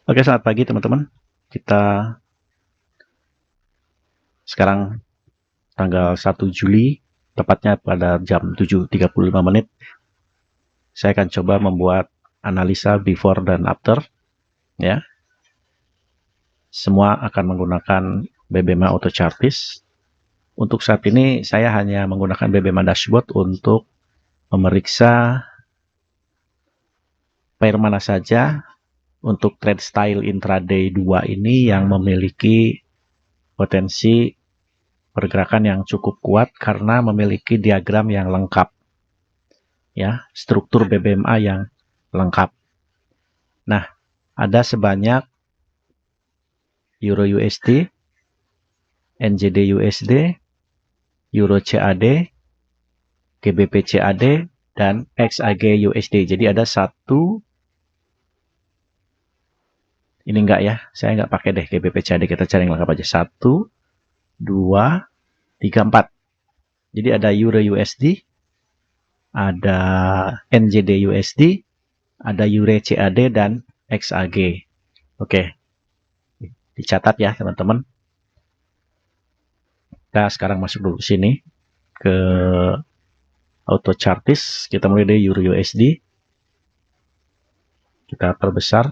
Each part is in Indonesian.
Oke, selamat pagi teman-teman. Kita sekarang tanggal 1 Juli, tepatnya pada jam 7.35 menit. Saya akan coba membuat analisa before dan after. Ya, semua akan menggunakan BBMA Auto Chartis. Untuk saat ini saya hanya menggunakan BBMA Dashboard untuk memeriksa pair mana saja untuk trade style intraday 2 ini yang memiliki potensi pergerakan yang cukup kuat karena memiliki diagram yang lengkap, ya, struktur BBMA yang lengkap. Nah, ada sebanyak Euro USD, NZD USD, Euro CAD, GBP CAD, dan XAG USD. Jadi ada satu, ini enggak ya, saya enggak pakai deh GBP CAD, kita cari yang lengkap aja. 1, 2, 3, 4. Jadi ada Euro USD, ada NZD USD, ada Euro CAD, dan XAG. Oke, dicatat ya teman-teman. Kita sekarang masuk dulu sini ke Auto Chartis. Kita mulai dari Euro USD. Kita perbesar,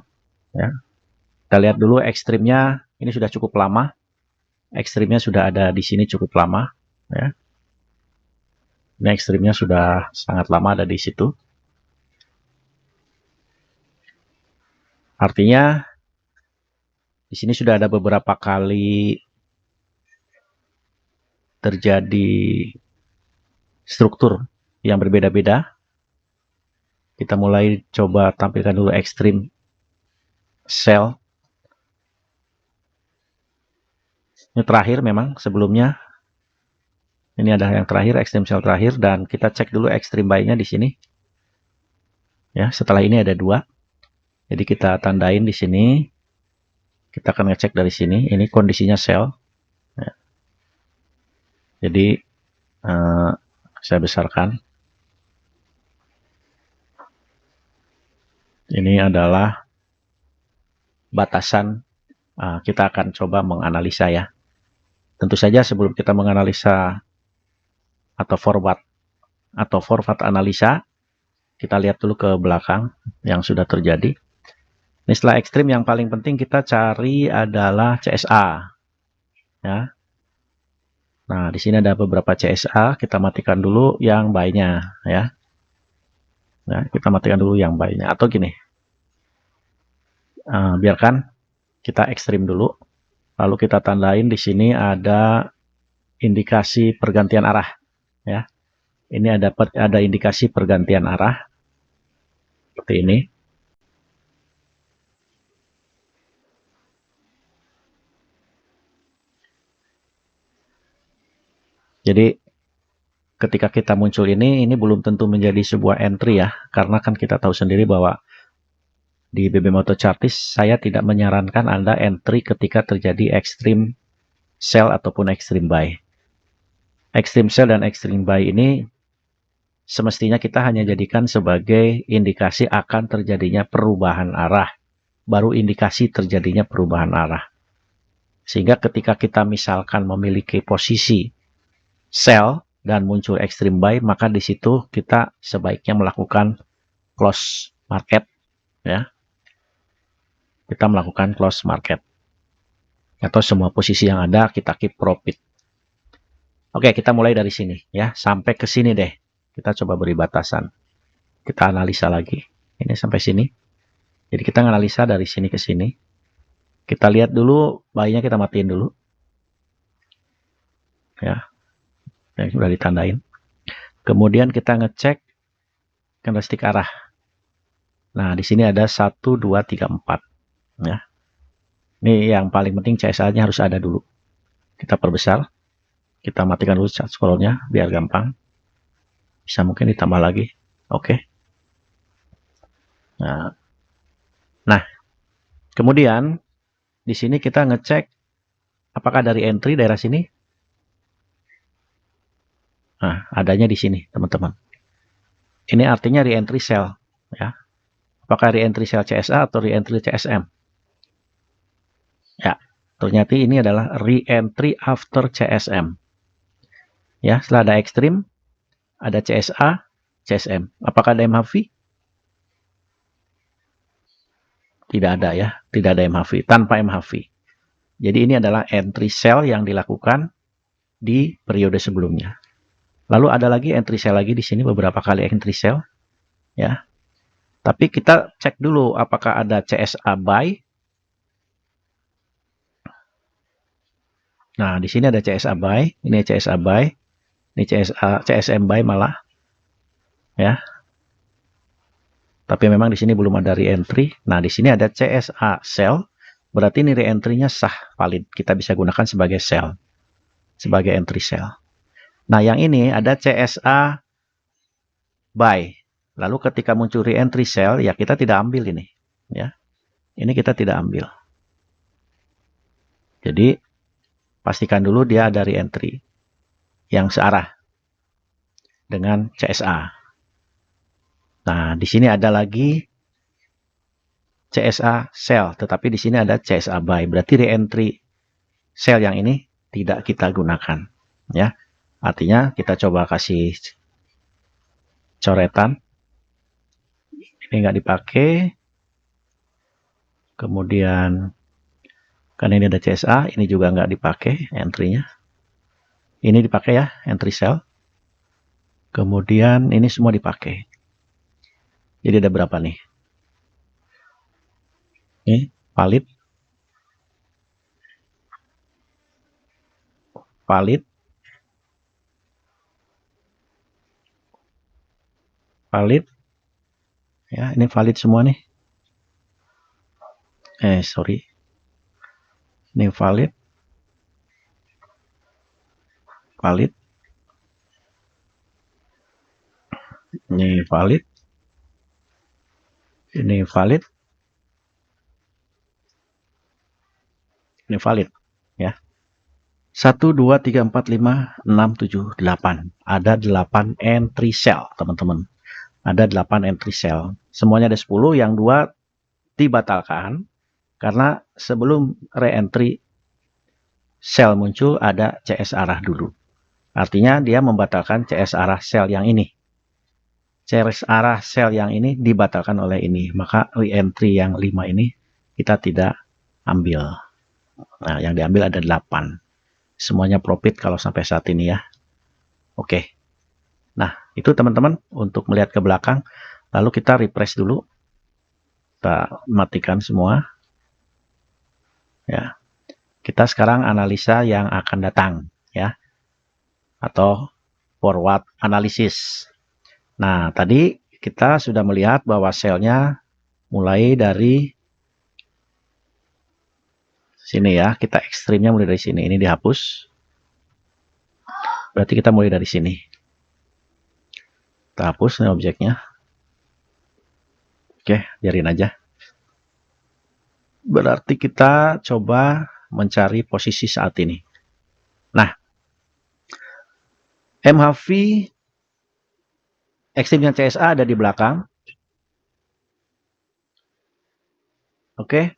ya. Kita lihat dulu ekstrimnya. Ini sudah cukup lama. Ekstrimnya sudah ada di sini cukup lama, ya. Ini ekstrimnya sudah sangat lama ada di situ. Artinya di sini sudah ada beberapa kali terjadi struktur yang berbeda-beda. Kita mulai coba tampilkan dulu ekstrim sell. Ini terakhir memang sebelumnya. Ini ada yang terakhir, ekstrim sell terakhir, dan kita cek dulu ekstrim buy-nya di sini. Ya, setelah ini ada 2. Jadi kita tandain di sini. Kita akan ngecek dari sini. Ini kondisinya sell. Ya. Jadi saya besarkan. Ini adalah batasan. Kita akan coba menganalisa ya. Tentu saja sebelum kita menganalisa atau forward analisa, kita lihat dulu ke belakang yang sudah terjadi. Ini setelah ekstrim yang paling penting kita cari adalah CSA. Ya. Nah, di sini ada beberapa CSA, kita matikan dulu yang buy-nya, ya. Nah, kita matikan dulu yang buy-nya. Atau gini, biarkan kita ekstrim dulu, lalu kita tandain di sini ada indikasi pergantian arah, ya. Ini ada indikasi pergantian arah seperti ini. Jadi ketika kita muncul ini belum tentu menjadi sebuah entry ya, karena kan kita tahu sendiri bahwa di BBMA Auto Chartis saya tidak menyarankan Anda entry ketika terjadi extreme sell ataupun extreme buy. Extreme sell dan extreme buy ini semestinya kita hanya jadikan sebagai indikasi akan terjadinya perubahan arah. Baru indikasi terjadinya perubahan arah. Sehingga ketika kita misalkan memiliki posisi sell dan muncul extreme buy, maka di situ kita sebaiknya melakukan close market, ya. Kita melakukan close market. Atau semua posisi yang ada kita keep profit. Oke, kita mulai dari sini ya, sampai ke sini deh. Kita coba beri batasan. Kita analisa lagi. Ini sampai sini. Jadi kita analisa dari sini ke sini. Kita lihat dulu buy-nya, kita matiin dulu. Ya. Yang sudah ditandain. Kemudian kita ngecek candlestick arah. Nah, di sini ada 1 2 3 4, ya. Ini yang paling penting, CSA-nya harus ada dulu. Kita perbesar. Kita matikan dulu chat scroll-nya biar gampang. Bisa mungkin ditambah lagi. Oke. Nah, kemudian di sini kita ngecek apakah dari entry daerah sini. Nah, adanya di sini, teman-teman. Ini artinya re-entry sell, ya. Apakah re-entry sell CSA atau re-entry CSM? Ya, ternyata ini adalah re-entry after CSM. Ya, setelah ada ekstrim, ada CSA, CSM. Apakah ada MHV? Tidak ada ya, tidak ada MHV, tanpa MHV. Jadi ini adalah entry sell yang dilakukan di periode sebelumnya. Lalu ada lagi entry sell lagi di sini, beberapa kali entry sell. Ya, tapi kita cek dulu apakah ada CSA buy. Nah, di sini ada CSA buy, ini CSA buy, ini CSM buy malah. Ya. Tapi memang di sini belum ada re-entry. Nah, di sini ada CSA sell, berarti ini re-entry-nya sah, valid. Kita bisa gunakan sebagai sell, sebagai entry sell. Nah, yang ini ada CSA buy. Lalu ketika muncul re-entry sell, ya kita tidak ambil ini. Ya, ini kita tidak ambil. Jadi, pastikan dulu dia ada re-entry yang searah dengan CSA. Nah, di sini ada lagi CSA sell, tetapi di sini ada CSA buy. Berarti re-entry sell yang ini tidak kita gunakan. Ya, artinya kita coba kasih coretan. Ini nggak dipakai. Kemudian karena ini ada CSA, ini juga nggak dipakai entry-nya. Ini dipakai ya, entry sell. Kemudian ini semua dipakai. Jadi ada berapa nih? Ini valid. Valid. Valid. Ya, ini valid semua nih. Sorry. Ini valid. Valid. Ini valid. Ini valid. Ini valid. Ya. 1, 2, 3, 4, 5, 6, 7, 8. Ada 8 entry sell, teman-teman. Ada 8 entry sell. Semuanya ada 10, yang 2 dibatalkan. Karena sebelum re-entry sell muncul, ada CS arah dulu. Artinya dia membatalkan CS arah sell yang ini. CS arah sell yang ini dibatalkan oleh ini. Maka re-entry yang 5 ini kita tidak ambil. Nah, yang diambil ada 8. Semuanya profit kalau sampai saat ini ya. Oke. Nah, itu teman-teman untuk melihat ke belakang. Lalu kita refresh dulu. Kita matikan semua. Ya. Kita sekarang analisa yang akan datang ya. Atau forward analysis. Nah, tadi kita sudah melihat bahwa sell-nya mulai dari sini ya. Kita ekstrimnya mulai dari sini. Ini dihapus. Berarti kita mulai dari sini. Kita hapus nih objeknya. Oke, biarin aja. Berarti kita coba mencari posisi saat ini. Nah, MHV ekstrimnya CSA ada di belakang. Oke,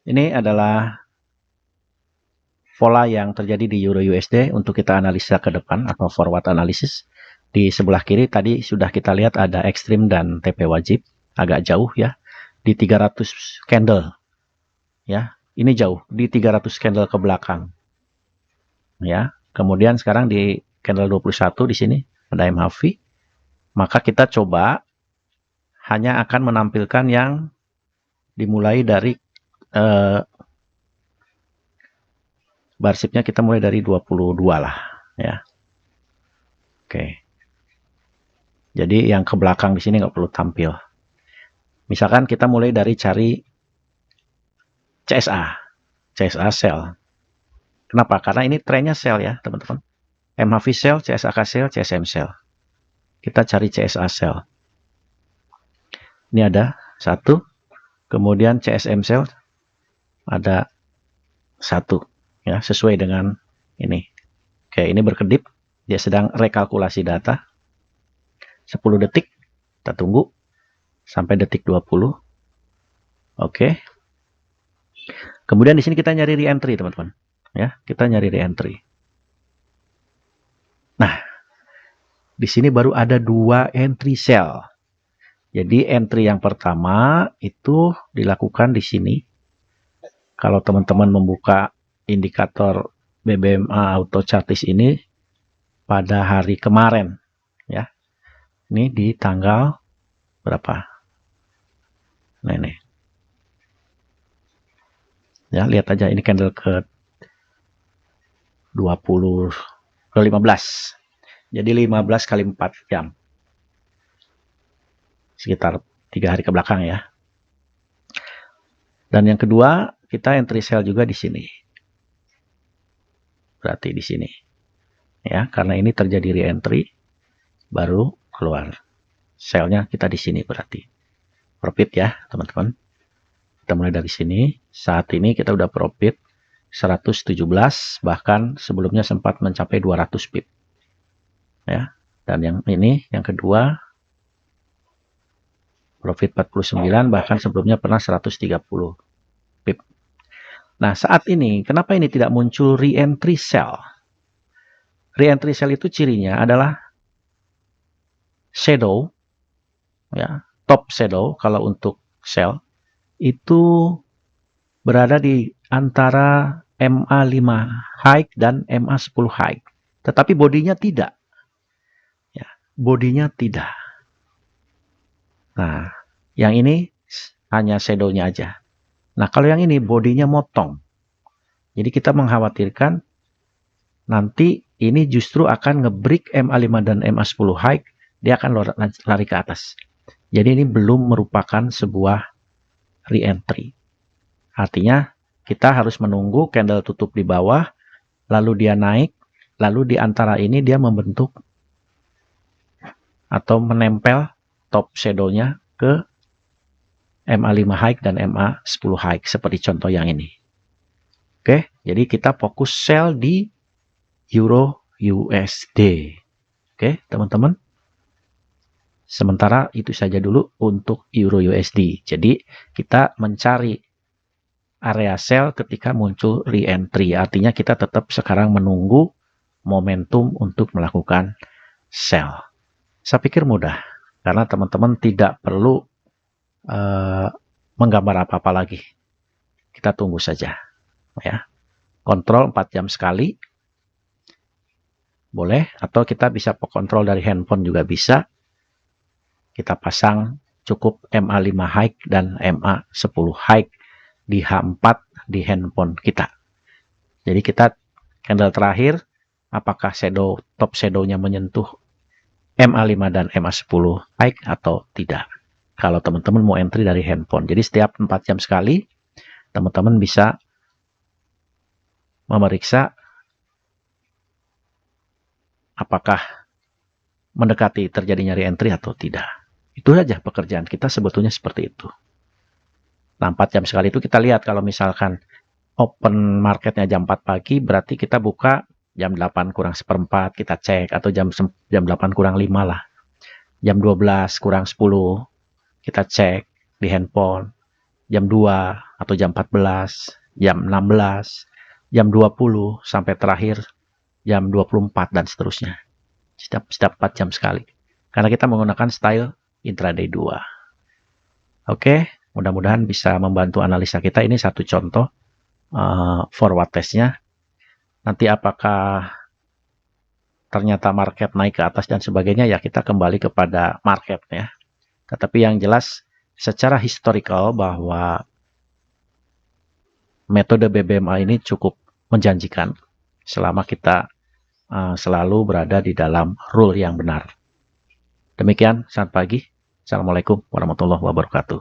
ini adalah pola yang terjadi di Euro USD untuk kita analisa ke depan atau forward analysis. Di sebelah kiri tadi sudah kita lihat ada ekstrim dan TP wajib, agak jauh ya, di 300 candle. Ya, ini jauh di 300 candle ke belakang. Ya, kemudian sekarang di candle 21 di sini ada MHV. Maka kita coba hanya akan menampilkan yang dimulai dari barsipnya kita mulai dari 22 lah ya. Oke. Jadi yang ke belakang di sini nggak perlu tampil. Misalkan kita mulai dari cari CSA. CSA sell. Kenapa? Karena ini trennya sell ya, teman-teman. MHV sell, CSAK sell, CSM sell. Kita cari CSA sell. Ini ada 1. Kemudian CSM sell ada 1 ya, sesuai dengan ini. Oke, ini berkedip. Dia sedang rekalkulasi data. 10 detik. Kita tunggu sampai detik 20. Oke. Kemudian di sini kita nyari re-entry, teman-teman. Ya, kita nyari re-entry. Nah, di sini baru ada 2 entry sell. Jadi entry yang pertama itu dilakukan di sini. Kalau teman-teman membuka indikator BBMA Auto Chartis ini pada hari kemarin, ya. Ini di tanggal berapa? Nah, ini. Ya, lihat aja ini candle ke 20 ke 15. Jadi 15 kali 4 jam. Sekitar 3 hari ke belakang ya. Dan yang kedua, kita entry sell juga di sini. Berarti di sini. Ya, karena ini terjadi re-entry baru keluar. Sell-nya kita di sini berarti. Profit ya, teman-teman. Kita mulai dari sini. Saat ini kita udah profit 117, bahkan sebelumnya sempat mencapai 200 pip. Ya. Dan yang ini, yang kedua, profit 49, bahkan sebelumnya pernah 130 pip. Nah, saat ini, kenapa ini tidak muncul re-entry sell? Re-entry sell itu cirinya adalah shadow, ya, top shadow kalau untuk sell, itu berada di antara MA5 high dan MA10 high. Tetapi bodinya tidak. Ya, bodinya tidak. Nah, yang ini hanya shadow-nya aja. Nah, kalau yang ini bodinya motong. Jadi kita mengkhawatirkan nanti ini justru akan nge-break MA5 dan MA10 high, dia akan lari ke atas. Jadi ini belum merupakan sebuah re-entry. Artinya kita harus menunggu candle tutup di bawah, lalu dia naik, lalu di antara ini dia membentuk atau menempel top shadow-nya ke MA5 high dan MA10 high seperti contoh yang ini. Oke, jadi kita fokus sell di Euro USD. Oke, teman-teman. Sementara itu saja dulu untuk Euro USD. Jadi kita mencari area sell ketika muncul re-entry. Artinya kita tetap sekarang menunggu momentum untuk melakukan sell. Saya pikir mudah. Karena teman-teman tidak perlu menggambar apa-apa lagi. Kita tunggu saja. Ya. Kontrol 4 jam sekali. Boleh. Atau kita bisa kontrol dari handphone juga bisa. Kita pasang cukup MA5 high dan MA10 high di H4 di handphone kita. Jadi kita candle terakhir, apakah top shadow-nya menyentuh MA5 dan MA10 high atau tidak. Kalau teman-teman mau entry dari handphone. Jadi setiap 4 jam sekali, teman-teman bisa memeriksa apakah mendekati terjadinya re-entry atau tidak. Itu saja pekerjaan kita sebetulnya seperti itu. Nah, 4 jam sekali itu kita lihat kalau misalkan open marketnya jam 4 pagi, berarti kita buka jam 8 kurang seperempat, kita cek, atau jam 8 kurang 5 lah. Jam 12 kurang 10, kita cek di handphone. Jam 2 atau jam 14, jam 16, jam 20, sampai terakhir jam 24 dan seterusnya. Setiap 4 jam sekali. Karena kita menggunakan style intraday 2. Oke, mudah-mudahan bisa membantu analisa kita. Ini satu contoh forward testnya. Nanti apakah ternyata market naik ke atas dan sebagainya, ya kita kembali kepada market ya. Tetapi yang jelas secara historical bahwa metode BBMA ini cukup menjanjikan selama kita selalu berada di dalam rule yang benar. Demikian, selamat pagi. Assalamualaikum warahmatullahi wabarakatuh.